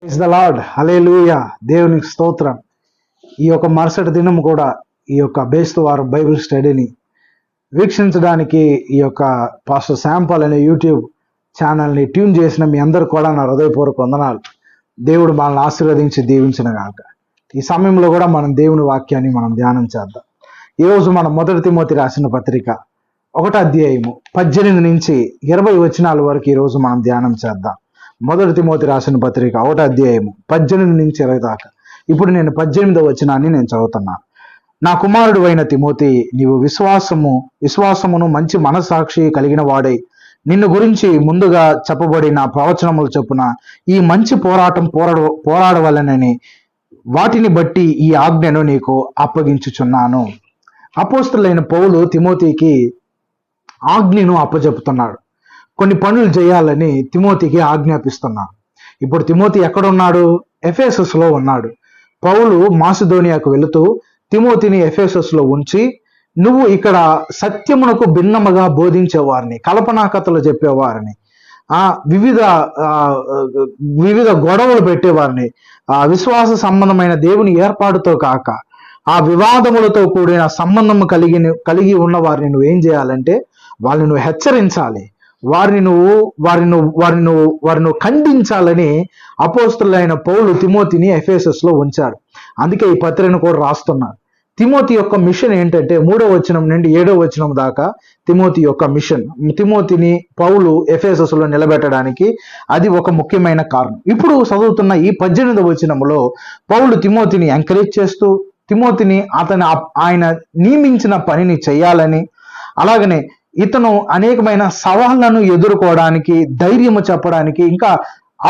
Praise the lord, హల్లెలూయా. దేవునికి స్తోత్రం. ఈ యొక్క మరుసటి దినం కూడా ఈ యొక్క బేస్తు వారం బైబిల్ స్టడీని వీక్షించడానికి ఈ యొక్క పాస్టర్ శాంపాల్ అనే యూట్యూబ్ ఛానల్ని ట్యూన్ చేసిన మీ అందరు కూడా నా హృదయపూర్వక వందనాలు. దేవుడు మనల్ని ఆశీర్వదించి దీవించిన గాక. ఈ సమయంలో కూడా మనం దేవుని వాక్యాన్ని మనం ధ్యానం చేద్దాం. ఈరోజు మనం 1 తిమోతి రాసిన పత్రిక 1వ అధ్యాయము 18 నుంచి 20 వచనాల వరకు ఈరోజు మనం ధ్యానం చేద్దాం. 1 తిమోతి రాసిన పత్రిక 1వ అధ్యాయము 18 నుంచి 20 దాకా. ఇప్పుడు నేను 18వ వచనాన్ని నేను చదువుతున్నాను. నా కుమారుడు అయిన తిమోతి, నీవు విశ్వాసమును మంచి మనస్సాక్షి కలిగిన వాడై నిన్ను గురించి ముందుగా చెప్పబడిన ప్రవచనముల చొప్పున ఈ మంచి పోరాటం పోరాడవలనని వాటిని బట్టి ఈ ఆజ్ఞను నీకు అప్పగించుచున్నాను. అపోస్తలుడైన పౌలు తిమోతికి ఆజ్ఞను అప్పచెపుతున్నాడు. కొన్ని పనులు చేయాలని తిమోతికి ఆజ్ఞాపిస్తున్నాడు. ఇప్పుడు తిమోతి ఎక్కడున్నాడు? ఎఫెసస్లో ఉన్నాడు. పౌలు మాసిదోనియాకు వెళుతూ తిమోతిని ఎఫెసస్లో ఉంచి, నువ్వు ఇక్కడ సత్యమునకు భిన్నముగా బోధించేవారిని, కల్పనా కథలు చెప్పేవారిని, వివిధ గొడవలు పెట్టేవారిని, విశ్వాస సంబంధమైన దేవుని ఏర్పాటుతో కాక ఆ వివాదములతో కూడిన సంబంధం కలిగి ఉన్న వారిని నువ్వు ఏం చేయాలంటే వాళ్ళని నువ్వు హెచ్చరించాలి, వారిని ఖండించాలని అపోస్తలుడైన పౌలు తిమోతిని ఎఫెసస్లో ఉంచాడు. అందుకే ఈ పత్రికను కూడా రాస్తున్నారు. తిమోతి యొక్క మిషన్ ఏంటంటే 3వ వచనం నుండి 7వ వచనం దాకా తిమోతి యొక్క మిషన్. తిమోతిని పౌలు ఎఫెసస్లో నిలబెట్టడానికి అది ఒక ముఖ్యమైన కారణం. ఇప్పుడు చదువుతున్న ఈ 18వ వచనంలో పౌలు తిమోతిని ఎంకరేజ్ చేస్తూ, తిమోతిని ఆయన నియమించిన పనిని చేయాలని, అలాగనే ఇతను అనేకమైన సవాళ్లను ఎదుర్కోవడానికి, ధైర్యము చెప్పడానికి, ఇంకా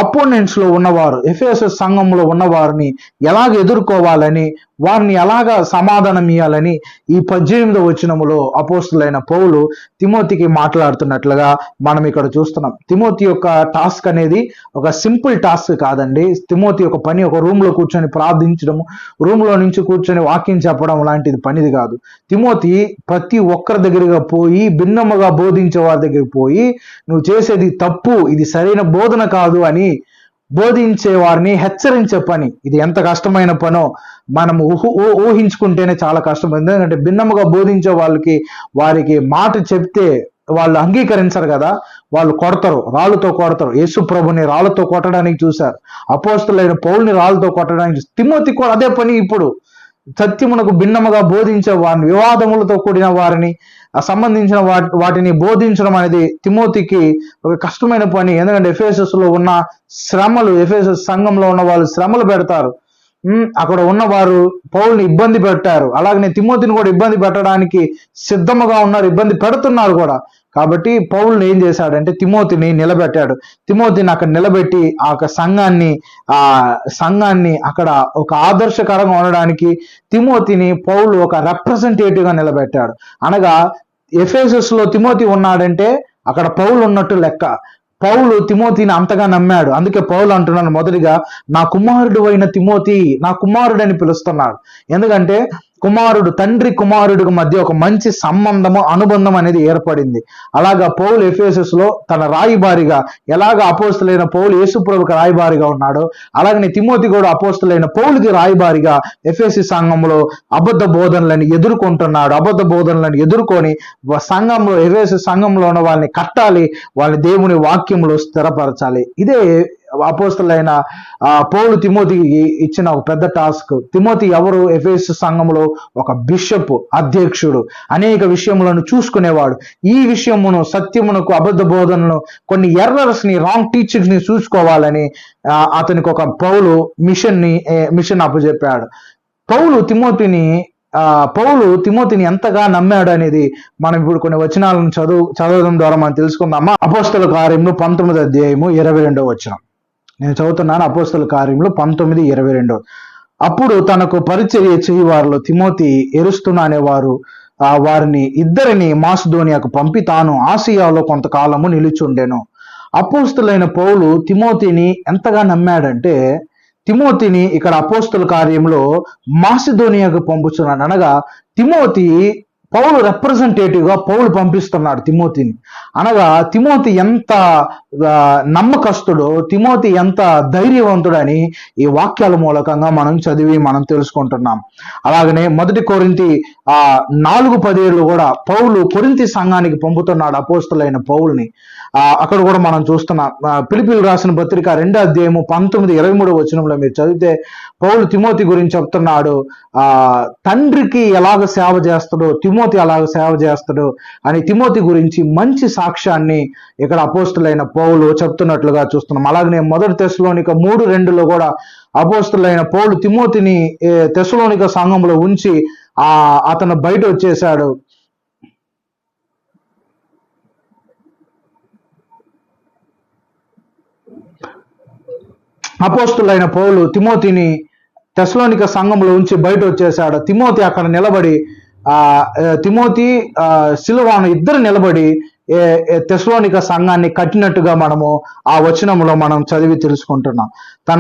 అపోనెంట్స్ లో ఉన్నవారు, ఎఫెసస్ సంఘంలో ఉన్నవారిని ఎలాగ ఎదుర్కోవాలని, వారిని ఎలాగ సమాధానం ఇవ్వాలని ఈ 18వ వచనములో అపోస్తలుడైన పౌలు తిమోతికి మాట్లాడుతున్నట్లుగా మనం ఇక్కడ చూస్తున్నాం. తిమోతి యొక్క టాస్క్ అనేది ఒక సింపుల్ టాస్క్ కాదండి. తిమోతి యొక్క పని ఒక రూమ్ లో కూర్చొని ప్రార్థించడం, రూమ్ లో నుంచి కూర్చొని వాక్యం చెప్పడం లాంటిది పనిది కాదు. తిమోతి ప్రతి ఒక్కరి దగ్గరగా పోయి, భిన్నముగా బోధించే వారి దగ్గరికి పోయి, నువ్వు చేసేది తప్పు, ఇది సరైన బోధన కాదు అని బోధించే వారిని హెచ్చరించే పని. ఇది ఎంత కష్టమైన పనో మనం ఊహించుకుంటేనే చాలా కష్టం. ఎందుకంటే భిన్నముగా బోధించే వారికి మాట చెప్తే వాళ్ళు అంగీకరించరు కదా, వాళ్ళు కొడతారు, రాళ్ళతో కొడతారు. యేసు ప్రభుని రాళ్ళతో కొట్టడానికి చూశారు, అపోస్తలుడైన పౌలుని రాళ్ళతో కొట్టడానికి. తిమోతి కూడా అదే పని. ఇప్పుడు సత్యమునకు భిన్నముగా బోధించే వారిని, వివాదములతో కూడిన వారిని, సంబంధించిన వాటిని బోధించడం అనేది తిమోతికి ఒక కష్టమైన పని. ఎందుకంటే ఎఫెసస్లో ఉన్న శ్రమలు, ఎఫెసస్ సంఘంలో ఉన్న వాళ్ళు శ్రమలు పెడతారు. అక్కడ ఉన్నవారు పౌల్ని ఇబ్బంది పెట్టారు, అలాగనే తిమోతిని కూడా ఇబ్బంది పెట్టడానికి సిద్ధముగా ఉన్నారు, ఇబ్బంది పెడుతున్నారు కూడా. కాబట్టి పౌల్ని ఏం చేశాడంటే తిమోతిని నిలబెట్టాడు. తిమోతిని అక్కడ నిలబెట్టి ఆ సంఘాన్ని అక్కడ ఒక ఆదర్శకరంగా ఉండడానికి తిమోతిని పౌలు ఒక రిప్రజెంటేటివ్ గా నిలబెట్టాడు. అనగా ఎఫెసస్ లో తిమోతి ఉన్నాడంటే అక్కడ పౌలు ఉన్నట్టు లెక్క. పౌలు తిమోతిని అంతగా నమ్మాడు. అందుకే పౌలు అంటున్నాను, మొదటిగా నా కుమారుడు అయిన తిమోతి, నా కుమారుడు అని పిలుస్తున్నాడు. ఎందుకంటే కుమారుడు, తండ్రి కుమారుడికి మధ్య ఒక మంచి సంబంధము, అనుబంధం అనేది ఏర్పడింది. అలాగా పౌలు ఎఫెసస్ లో తన రాయబారిగా, ఎలాగ అపోస్తలుడైన పౌలు యేసుప్రభుకి రాయబారిగా ఉన్నాడో, అలాగనే తిమోతి కూడా అపోస్తలుడైన పౌలుకి రాయబారిగా ఎఫెసస్ సంఘంలో అబద్ధ బోధనలను ఎదుర్కొంటున్నాడు. అబద్ధ బోధనలను ఎదుర్కొని సంఘంలో, ఎఫెసస్ సంఘంలో ఉన్న వాళ్ళని కట్టాలి, వాళ్ళని దేవుని వాక్యంలో స్థిరపరచాలి. ఇదే అపోస్తలుడైన పౌలు తిమోతికి ఇచ్చిన ఒక పెద్ద టాస్క్. తిమోతి ఎవరు? ఎఫెసస్ సంఘంలో ఒక బిషప్, అధ్యక్షుడు, అనేక విషయములను చూసుకునేవాడు. ఈ విషయమును, సత్యమునకు, అబద్ధ బోధనను, కొన్ని ఎర్రర్స్ ని, రాంగ్ టీచింగ్స్ ని చూసుకోవాలని అతనికి ఒక పౌలు మిషన్ అప్పచెప్పాడు. పౌలు తిమోతిని ఎంతగా నమ్మాడు అనేది మనం ఇప్పుడు కొన్ని వచనాలను చదవడం ద్వారా మనం తెలుసుకుందామా. అపోస్తలుల కార్యములు 19వ అధ్యాయము 22వ వచనం నేను చదువుతున్నాను. అపోస్తలుల కార్యములు 19:22. అప్పుడు తనకు పరిచర్య చేయి వారిలో తిమోతి, ఎరుస్తున్న అనేవారు వారిని ఇద్దరిని మాసిదోనియాకు పంపి తాను ఆసియాలో కొంతకాలము నిలిచుండెను. అపోస్తలుడైన పౌలు తిమోతిని ఎంతగా నమ్మాడంటే, తిమోతిని ఇక్కడ అపోస్తల కార్యంలో మాసిదోనియాకు పంపుతున్నాడు. అనగా తిమోతి పౌలు రిప్రజెంటేటివ్ గా పౌలు పంపిస్తున్నాడు తిమోతిని. అనగా తిమోతి ఎంత నమ్మకస్తుడో, తిమోతి ఎంత ధైర్యవంతుడని ఈ వాక్యాల మూలకంగా మనం చదివి మనం తెలుసుకుంటున్నాం. అలాగనే 1 కొరింథీ 4:17 కూడా పౌలు కొరింథీ సంఘానికి పంపుతున్నాడు అపోస్తలుడైన పౌలుని. అక్కడ కూడా మనం చూస్తున్నాం. ఫిలిప్పీయులకు రాసిన పత్రిక 2వ అధ్యాయము 19-23 వచనంలో మీరు చదివితే పౌలు తిమోతి గురించి చెప్తున్నాడు. తండ్రికి ఎలాగ సేవ చేస్తాడో తిమోతి అలాగ సేవ చేస్తాడు అని తిమోతి గురించి మంచి సాక్ష్యాన్ని ఇక్కడ అపోస్తలుడైన పౌలు చెప్తున్నట్లుగా చూస్తున్నాం. అలాగనే 1 తెస్సలోనిక 3:2లో కూడా అపోస్తలుడైన పౌలు తిమోతిని తెస్సలోనిక సంఘంలో ఉంచి అతను బయట వచ్చేశాడు. అపోస్తలుడైన పౌలు తిమోతిని తెస్సలోనిక సంఘంలో ఉంచి బయట వచ్చేశాడు. తిమోతి అక్కడ నిలబడి తిమోతి సిల్వాను ఇద్దరు నిలబడి తెస్సలోనిక సంఘాన్ని కట్టినట్టుగా మనము ఆ వచనంలో మనం చదివి తెలుసుకుంటున్నాం.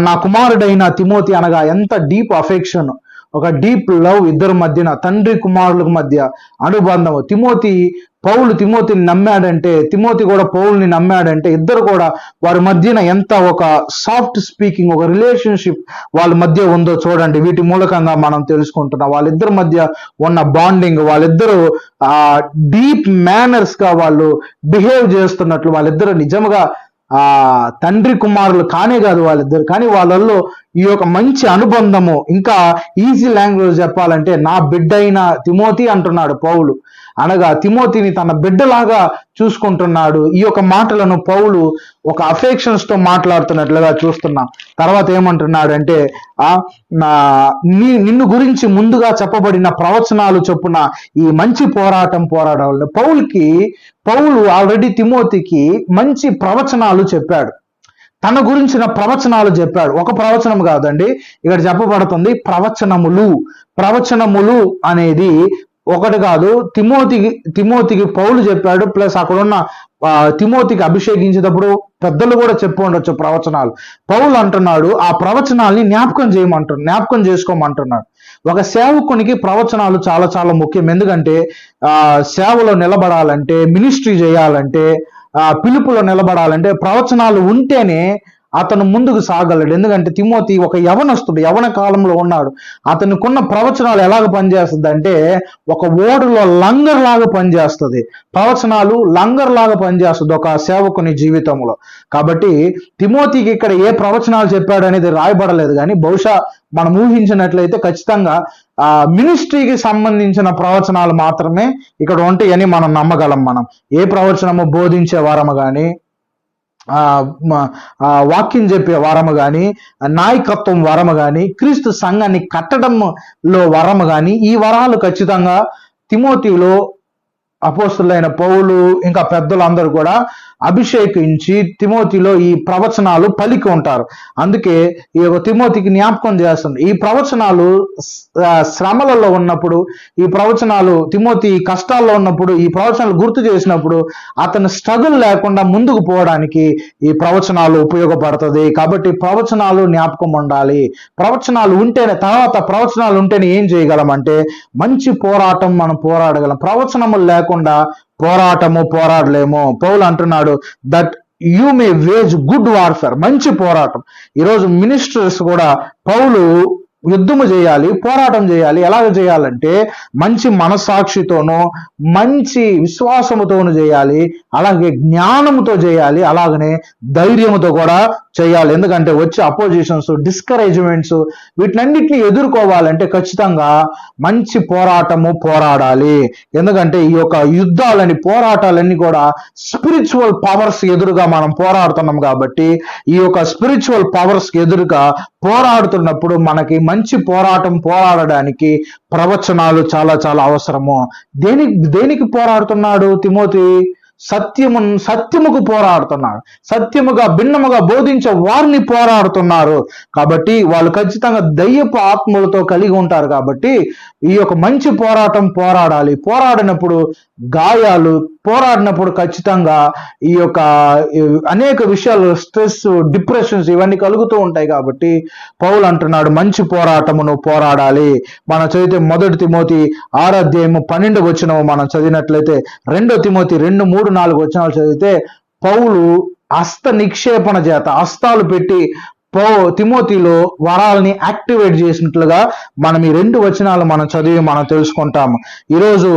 నా కుమారుడైన తిమోతి అనగా ఎంత డీప్ అఫెక్షన్, ఒక డీప్ లవ్ ఇద్దరి మధ్యన, తండ్రి కుమారుల మధ్య అనుబంధం. పౌలు తిమోతిని నమ్మాడంటే, తిమోతి కూడా పౌలుని నమ్మాడంటే, ఇద్దరు కూడా వారి మధ్యన ఎంత ఒక సాఫ్ట్ స్పీకింగ్, ఒక రిలేషన్షిప్ వాళ్ళ మధ్య ఉందో చూడండి. వీటి మూలకంగా మనం తెలుసుకుంటున్నాం వాళ్ళిద్దరి మధ్య ఉన్న బాండింగ్, వాళ్ళిద్దరూ డీప్ మేనర్స్ గా వాళ్ళు బిహేవ్ చేస్తున్నట్లు, వాళ్ళిద్దరు నిజంగా తండ్రి కుమారులు కానే కాదు వాళ్ళిద్దరు, కానీ వాళ్ళల్లో ఈ యొక్క మంచి అనుబంధము. ఇంకా ఈజీ లాంగ్వేజ్ చెప్పాలంటే నా బిడ్డైన తిమోతి అంటున్నాడు పౌలు, అనగా తిమోతిని తన బిడ్డలాగా చూసుకుంటున్నాడు. ఈ యొక్క మాటలను పౌలు ఒక అఫెక్షన్స్ తో మాట్లాడుతున్నట్లుగా చూస్తున్నాం. తర్వాత ఏమంటున్నాడు అంటే నిన్ను గురించి ముందుగా చెప్పబడిన ప్రవచనాలు చొప్పున ఈ మంచి పోరాటం పోరాడాలి. పౌలు ఆల్రెడీ తిమోతికి మంచి ప్రవచనాలు చెప్పాడు, తన గురించిన ప్రవచనాలు చెప్పాడు. ఒక ప్రవచనం కాదండి, ఇక్కడ చెప్పబడుతుంది ప్రవచనములు అనేది ఒకటి కాదు. తిమోతికి పౌలు చెప్పాడు, ప్లస్ అక్కడున్న తిమోతికి అభిషేకించేటప్పుడు పెద్దలు కూడా చెప్పు ఉండొచ్చు ప్రవచనాలు. పౌలు అంటున్నాడు ఆ ప్రవచనాల్ని జ్ఞాపకం చేసుకోమంటున్నాడు. ఒక సేవకునికి ప్రవచనాలు చాలా చాలా ముఖ్యం. ఎందుకంటే సేవలో నిలబడాలంటే, మినిస్ట్రీ చేయాలంటే, పిలుపులో నిలబడాలంటే ప్రవచనాలు ఉంటేనే అతను ముందుకు సాగలడు. ఎందుకంటే తిమోతి ఒక యవనస్తుడు, యవన కాలంలో ఉన్నాడు. అతనికున్న ప్రవచనాలు ఎలాగ పనిచేస్తుంది అంటే ఒక ఓడలో లంగర్ లాగా పనిచేస్తుంది. ప్రవచనాలు లంగర్ లాగా పనిచేస్తుంది ఒక సేవకుని జీవితంలో. కాబట్టి తిమోతికి ఇక్కడ ఏ ప్రవచనాలు చెప్పాడు అనేది రాయబడలేదు, కానీ బహుశా మనం ఊహించినట్లయితే ఖచ్చితంగా మినిస్ట్రీకి సంబంధించిన ప్రవచనాలు మాత్రమే ఇక్కడ ఉంటాయని మనం నమ్మగలం. మనం ఏ ప్రవచనము బోధించే వారము కానీ, వాక్యం చెప్పే వరము కానీ, నాయకత్వం వరము కానీ, క్రీస్తు సంఘాన్ని కట్టడంలో వరము కానీ, ఈ వరాలు ఖచ్చితంగా తిమోతిలో అపోస్తలుడైన పౌలు ఇంకా పెద్దలందరూ కూడా అభిషేకించి తిమోతిలో ఈ ప్రవచనాలు పలికి ఉంటారు. అందుకే ఈ తిమోతికి జ్ఞాపకం చేస్తుంది. ఈ ప్రవచనాలు శ్రమలలో ఉన్నప్పుడు, ఈ ప్రవచనాలు తిమోతి కష్టాల్లో ఉన్నప్పుడు, ఈ ప్రవచనాలు గుర్తు చేసినప్పుడు అతను స్ట్రగుల్ లేకుండా ముందుకు పోవడానికి ఈ ప్రవచనాలు ఉపయోగపడుతుంది. కాబట్టి ప్రవచనాలు జ్ఞాపకం ఉండాలి. ప్రవచనాలు ఉంటేనే ఏం చేయగలం అంటే మంచి పోరాటం మనం పోరాడగలం. ప్రవచనములు లేకుండా పోరాడలేము. పౌలు అంటున్నాడు that you may wage good warfare, మంచి పోరాటం. ఈరోజు మినిస్టర్స్ కూడా పౌలు యుద్ధము చేయాలి, పోరాటం చేయాలి. ఎలాగ చేయాలంటే మంచి మనస్సాక్షితోనూ మంచి విశ్వాసముతోనూ చేయాలి, అలాగే జ్ఞానముతో చేయాలి, అలాగనే ధైర్యముతో కూడా చేయాలి. ఎందుకంటే వచ్చే అపోజిషన్స్, డిస్కరేజ్మెంట్స్, వీటినన్నిటిని ఎదుర్కోవాలంటే ఖచ్చితంగా మంచి పోరాడాలి. ఎందుకంటే ఈ యొక్క పోరాటాలన్నీ కూడా స్పిరిచువల్ పవర్స్ ఎదురుగా మనం పోరాడుతున్నాం. కాబట్టి ఈ యొక్క స్పిరిచువల్ పవర్స్ ఎదురుగా పోరాడుతున్నప్పుడు మనకి మంచి పోరాడడానికి ప్రవచనాలు చాలా చాలా అవసరము. దేనికి పోరాడుతున్నాడు తిమోతి? సత్యముకు పోరాడుతున్నాడు. సత్యముగా భిన్నముగా బోధించే వారిని పోరాడుతున్నారు. కాబట్టి వాళ్ళు ఖచ్చితంగా దయ్యపు ఆత్మలతో కలిగి ఉంటారు. కాబట్టి ఈ యొక్క మంచి పోరాటం పోరాడాలి. పోరాడినప్పుడు గాయాలు, పోరాడినప్పుడు ఖచ్చితంగా ఈ యొక్క అనేక విషయాలు, స్ట్రెస్, డిప్రెషన్స్ ఇవన్నీ కలుగుతూ ఉంటాయి. కాబట్టి పౌలు అంటున్నాడు మంచి పోరాటమును పోరాడాలి. మనం చదివితే 1 తిమోతి 6:12 మనం చదివినట్లయితే, 2 తిమోతి 2, 3, 4 వచనాలు చదివితే పౌలు హస్త నిక్షేపణ చేత హస్తాలు పెట్టి తిమోతిలో వరాలని యాక్టివేట్ చేసినట్లుగా మనం ఈ 2 వచనాలు మనం చదివి మనం తెలుసుకుంటాము. ఈరోజు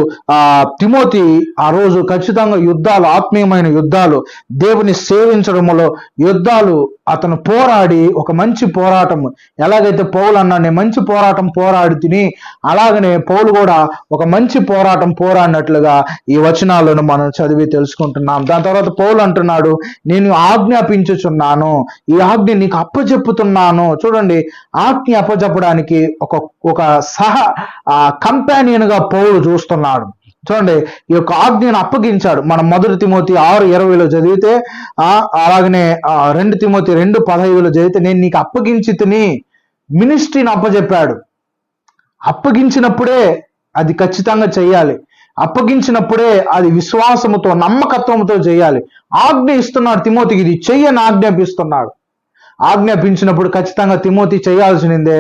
తిమోతి ఆ రోజు ఖచ్చితంగా యుద్ధాలు, ఆత్మీయమైన యుద్ధాలు, దేవుని సేవించడంలో యుద్ధాలు అతను పోరాడి ఒక మంచి పోరాటం, ఎలాగైతే పౌలు అన్నాడు నేను మంచి పోరాటం పోరాడి తిని, అలాగనే పౌలు కూడా ఒక మంచి పోరాటం పోరాడినట్లుగా ఈ వచనాలను మనం చదివి తెలుసుకుంటున్నాం. దాని తర్వాత పౌలు అంటున్నాడు నేను ఆజ్ఞాపించుచున్నాను, ఈ ఆజ్ఞ నీకు అప్పచెప్పుతున్నాను. చూడండి, ఆజ్ఞ అప్పచెప్పడానికి ఒక కంపానియన్ గా పౌలు చూస్తున్నాడు. చూడండి, ఈ యొక్క ఆజ్ఞను అప్పగించాడు. మనం 1 తిమోతి 6:20 చదివితే, అలాగనే 2 తిమోతి 2:15 చదివితే నేను నీకు అప్పగించి తిని మినిస్ట్రీని అప్పచెప్పాడు. అప్పగించినప్పుడే అది ఖచ్చితంగా చెయ్యాలి. అప్పగించినప్పుడే అది విశ్వాసముతో, నమ్మకత్వంతో చేయాలి. ఆజ్ఞ ఇస్తున్నాడు తిమోతికి, ఇది చెయ్యని ఆజ్ఞాపిస్తున్నాడు. ఆజ్ఞాపించినప్పుడు ఖచ్చితంగా తిమోతి చేయాల్సిందే,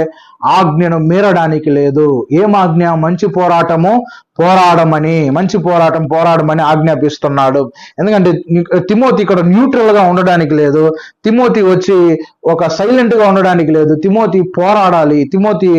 ఆజ్ఞను మీరడానికి లేదు. ఏం ఆజ్ఞ? మంచి పోరాటము పోరాడమని, మంచి పోరాటం పోరాడమని ఆజ్ఞాపిస్తున్నాడు. ఎందుకంటే తిమోతి ఇక్కడ న్యూట్రల్ గా ఉండడానికి లేదు, తిమోతి వచ్చి ఒక సైలెంట్ గా ఉండడానికి లేదు. తిమోతి పోరాడాలి, తిమోతి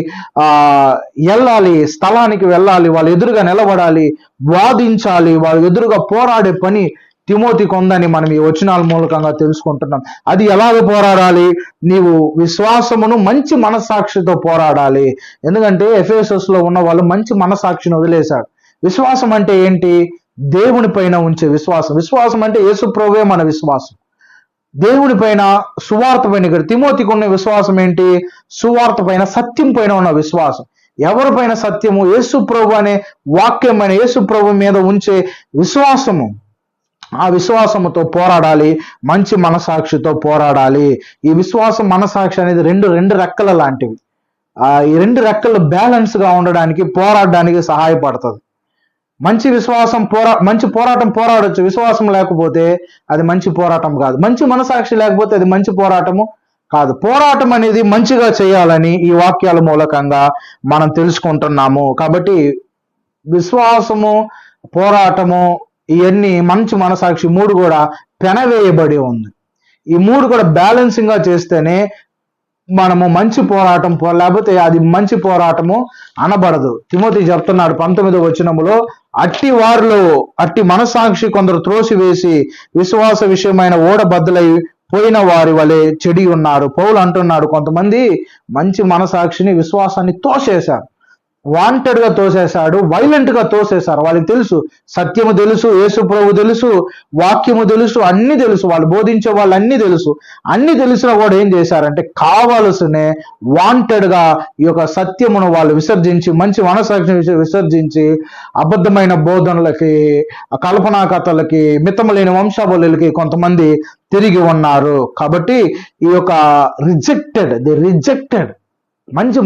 వెళ్ళాలి, స్థలానికి వెళ్ళాలి, వాళ్ళ ఎదురుగా నిలబడాలి, వాదించాలి, వాళ్ళ ఎదురుగా పోరాడే పని తిమోతికి ఉందని మనం ఈ వచనాల మూలకంగా తెలుసుకుంటున్నాం. అది ఎలాగ పోరాడాలి? నీవు విశ్వాసమును మంచి మనస్సాక్షితో పోరాడాలి. ఎందుకంటే ఎఫెసస్ లో ఉన్న వాళ్ళు మంచి మనస్సాక్షిని వదిలేశాడు. విశ్వాసం అంటే ఏంటి? దేవుని పైన ఉంచే విశ్వాసం. విశ్వాసం అంటే యేసు ప్రభువే మన విశ్వాసం. దేవుని పైన, సువార్త పైన. ఇక్కడ తిమోతికి ఉన్న విశ్వాసం ఏంటి? సువార్త పైన, సత్యం పైన ఉన్న విశ్వాసం. ఎవరిపైన సత్యము? యేసు ప్రభు అనే వాక్యం అనే యేసు ప్రభు మీద ఉంచే విశ్వాసము. ఆ విశ్వాసముతో పోరాడాలి, మంచి మనసాక్షితో పోరాడాలి. ఈ విశ్వాసం, మనసాక్షి అనేది రెండు రెక్కల లాంటివి. ఈ 2 రెక్కలు బ్యాలెన్స్ గా ఉండడానికి, పోరాడడానికి సహాయపడుతుంది. మంచి విశ్వాసం మంచి పోరాటం పోరాడొచ్చు, విశ్వాసం లేకపోతే అది మంచి పోరాటం కాదు. మంచి మనసాక్షి లేకపోతే అది మంచి పోరాటము కాదు. పోరాటం అనేది మంచిగా చేయాలని ఈ వాక్యాల మూలకంగా మనం తెలుసుకుంటున్నాము. కాబట్టి విశ్వాసము, పోరాటము, ఇవన్నీ మంచి మనసాక్షి 3 కూడా పెనవేయబడి ఉంది. ఈ 3 కూడా బ్యాలెన్సింగ్ గా చేస్తేనే మనము మంచి పోరాటం లేకపోతే అది మంచి పోరాటము అనబడదు. తిమోతి చెప్తున్నాడు 19వ వచనములో, అట్టి మనసాక్షి కొందరు త్రోసివేసి విశ్వాస విషయమైన ఓడబద్దలై పోయిన వారి వలె చెడి ఉన్నారు. పౌలు అంటున్నాడు కొంతమంది మంచి మనసాక్షిని, విశ్వాసాన్ని తోసేశారు. వాంటెడ్ గా తోసేశాడు, వైలెంట్ గా తోసేశారు. వాళ్ళకి తెలుసు, సత్యము తెలుసు, యేసు ప్రభు తెలుసు, వాక్యము తెలుసు, అన్ని తెలుసు, వాళ్ళు బోధించే వాళ్ళు అన్ని తెలుసు. అన్ని తెలిసినా కూడా ఏం చేశారంటే కావలసినే వాంటెడ్ గా ఈ యొక్క సత్యమును వాళ్ళు విసర్జించి, మంచి మనసాక్షిని విసర్జించి, అబద్ధమైన బోధనలకి, కల్పనా కథలకి, మితము లేని వంశావళులకి కొంతమంది తిరిగి ఉన్నారు. కాబట్టి ఈ యొక్క రిజెక్టెడ్ మంచి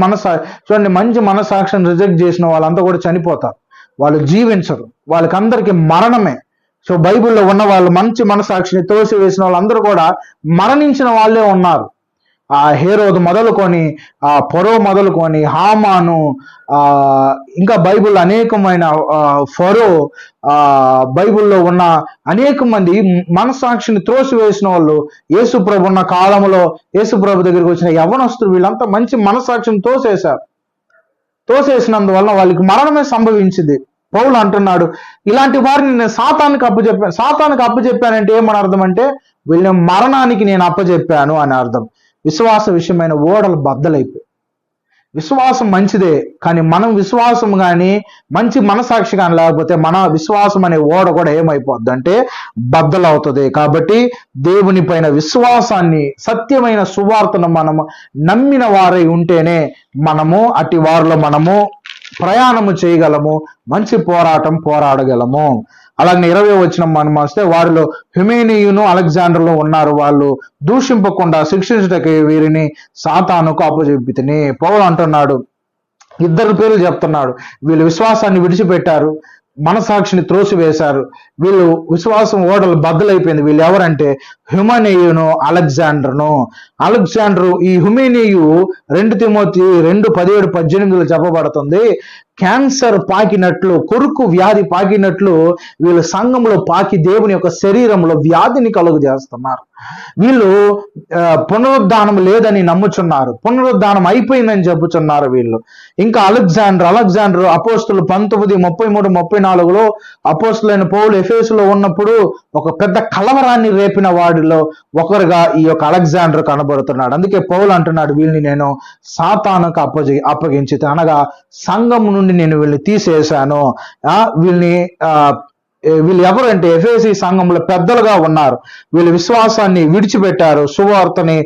చూడండి, మంచి మనసాక్షిని రిజెక్ట్ చేసిన వాళ్ళంతా కూడా చనిపోతారు, వాళ్ళు జీవించరు, వాళ్ళకందరికీ మరణమే. సో బైబిల్లో ఉన్న వాళ్ళు మంచి మనసాక్షిని తోసివేసిన వాళ్ళందరూ కూడా మరణించిన వాళ్ళే ఉన్నారు. హేరోదు మొదలుకొని, ఫరో మొదలుకొని, హామాను, ఇంకా బైబిల్లో అనేకమైన ఫరో, బైబిల్లో ఉన్న అనేక మంది మనసాక్షిని త్రోసివేసిన వాళ్ళు, యేసుప్రభు ఉన్న కాలంలో యేసుప్రభు దగ్గరికి వచ్చిన యవ్వనస్తులు, వీళ్ళంతా మంచి మనసాక్షిని తోసేసినందువల్ల వాళ్ళకి మరణమే సంభవించింది. పౌలు అంటున్నాడు ఇలాంటి వారిని నేను సాతానికి అప్పచెప్పానంటే ఏమని అర్థం అంటే వీళ్ళ మరణానికి నేను అప్పచెప్పాను అని అర్థం. విశ్వాస విషయమైన ఓడలు బద్దలైపోయి. విశ్వాసం మంచిదే, కానీ మనం విశ్వాసం కానీ మంచి మనసాక్షి కానీ లేకపోతే మన విశ్వాసం అనే ఓడ కూడా ఏమైపోద్ది అంటే బద్దలవుతుంది. కాబట్టి దేవుని పైన విశ్వాసాన్ని, సత్యమైన సువార్తను మనము నమ్మిన వారై ఉంటేనే మనము అట్టి వారిలో మనము ప్రయాణము చేయగలము, మంచి పోరాటం పోరాడగలము. అలాగే 20వ వచనం మనం వస్తే, వారిలో హ్యుమేనియును అలెగ్జాండర్లో ఉన్నారు, వాళ్ళు దూషింపకుండా శిక్షించుటకి వీరిని సాతానుకు అప్పచెప్పితిని. పౌలు అంటున్నాడు, 2 పేర్లు చెప్తున్నాడు. వీళ్ళు విశ్వాసాన్ని విడిచిపెట్టారు, మనసాక్షిని త్రోసివేశారు. వీళ్ళు విశ్వాసం ఓడలు బద్దలైపోయింది. వీళ్ళు ఎవరంటే హ్యుమనేయును అలెగ్జాండరు. ఈ హ్యుమేనియు 2 తిమోతి 2:17-18 చెప్పబడుతుంది. క్యాన్సర్ పాకినట్లు, కొరుకు వ్యాధి పాకినట్లు వీళ్ళు సంఘంలో పాకి దేవుని యొక్క శరీరంలో వ్యాధిని కలుగు చేస్తున్నారు. వీళ్ళు పునరుద్ధానం లేదని నమ్ముచున్నారు, పునరుద్ధానం అయిపోయిందని చెప్పుచున్నారు వీళ్ళు. ఇంకా అలెగ్జాండర్ అపోస్తులు 19:33-34 అపోస్తులైన పౌలు ఎఫెసులో ఉన్నప్పుడు ఒక పెద్ద కలవరాన్ని రేపిన వాడిలో ఒకరుగా ఈ యొక్క అలెగ్జాండర్ కనబడుతున్నాడు. అందుకే పౌలు అంటున్నాడు, వీళ్ళని నేను సాతానుకు అప్పగించి, అనగా సంఘం నుండి నేను వీళ్ళని తీసేశాను. వీళ్ళు ఎవరంటే ఎఫెసీ సంఘంలో పెద్దలుగా ఉన్నారు. వీళ్ళు విశ్వాసాన్ని విడిచిపెట్టారు, సువార్తని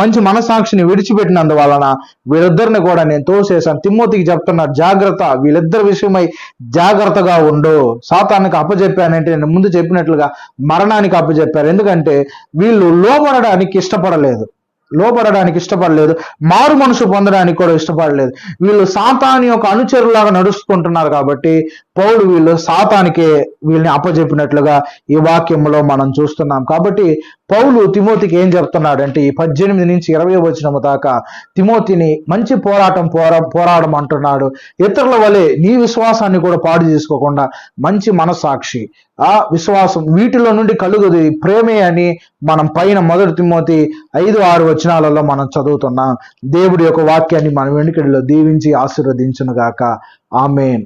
మంచి మనసాక్షిని విడిచిపెట్టినందువలన వీళ్ళిద్దరిని కూడా నేను తోసేశాను. తిమోతికి చెప్తున్నారు, జాగ్రత్త, వీళ్ళిద్దరి విషయమై జాగ్రత్తగా ఉండు. సాతానుకు అప్పచెప్పానంటే నేను ముందు చెప్పినట్లుగా మరణానికి అప్పచెప్పారు. ఎందుకంటే వీళ్ళు లోబడడానికి ఇష్టపడలేదు, మారు మనసు పొందడానికి కూడా ఇష్టపడలేదు. వీళ్ళు సాతాను యొక్క అనుచరులాగా నడుచుకుంటున్నారు. కాబట్టి పౌలు వీళ్ళని అప్పచెప్పినట్లుగా ఈ వాక్యంలో మనం చూస్తున్నాం. కాబట్టి పౌలు తిమోతికి ఏం చెప్తున్నాడంటే ఈ 18-20 వచనం దాకా తిమోతిని మంచి పోరాటం అంటున్నాడు. ఇతరుల వలె నీ విశ్వాసాన్ని కూడా పాడు చేసుకోకుండా మంచి మనసాక్షి, ఆ విశ్వాసం వీటిలో నుండి కలుగుది ప్రేమే అని మనం పైన 1 తిమోతి 5-6 వచనాలలో మనం చదువుతున్నాం. దేవుడి యొక్క వాక్యాన్ని మన వెనుకడిలో దీవించి ఆశీర్వదించును గాక. ఆమేన్.